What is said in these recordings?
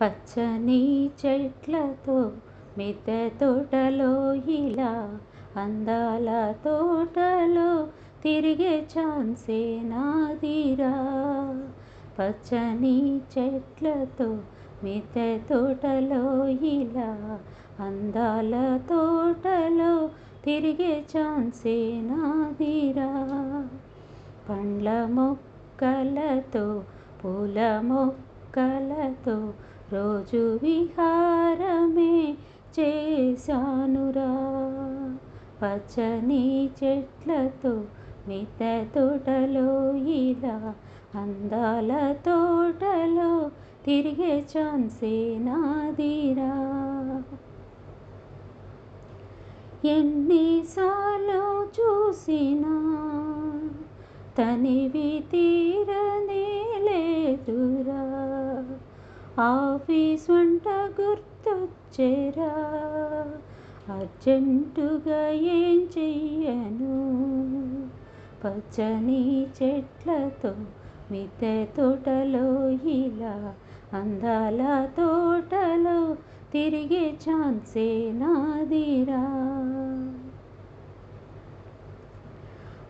పచ్చని చెట్లతో మిద్దె తోటలో ఇలా అందాల తోటలో తిరిగే ఛాన్సే నాదిరా. పచ్చని చెట్లతో మిద్దె తోటలో ఇలా అందాల తోటలో తిరిగే ఛాన్సే నాదిరా. పండ్ల మొక్కలతో పూల మొక్కలతో రోజు విహారమే చేశానురా. పచ్చని చెట్లతో మిద్దె తోటలో ఇలా అందాల తోటలో తిరిగే ఛాన్సే నాదిరా. ఎన్నిసార్లు చూసినా తనివి తీరనే లేదురా. ఆఫీస్ వంట గుర్తొచ్చేరా, అర్జెంటుగా ఏం చెయ్యను. పచ్చని చెట్లతో మిద్దె తోటలో ఇలా అందాల తోటలో తిరిగే ఛాన్సే నాదిరా.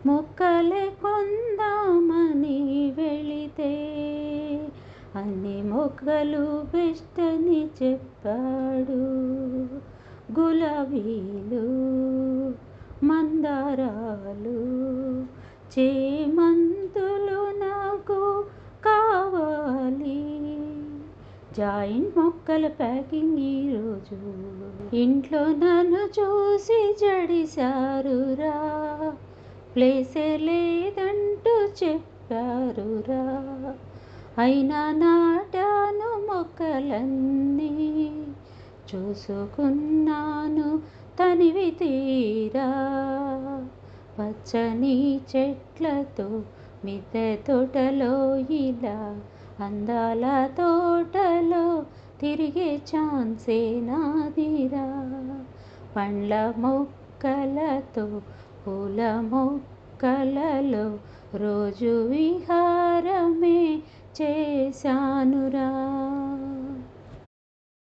మొక్కలే కొందామని వెళితే అన్ని మొక్కలు బెస్ట్ అని చెప్పాడు. గులాబీలు, మందారాలు, చేమంతులు నాకు కావాలి. జాయింట్ మొక్కల ప్యాకింగ్ ఈరోజు ఇంట్లో నన్ను చూసి జడిసారురా. ప్లేసే లేదంటూ చెప్పారురా. అయినా నాటాను మొక్కలన్నీ, చూసుకున్నాను తనివి తీరా. పచ్చని చెట్లతో మిద్దె తోటలో ఇలా అందాల తోటలో తిరిగే ఛాన్సే నాదిరా. పండ్ల మొక్కలతో పూల మొక్కలలో రోజు విహారమే చేశానురా.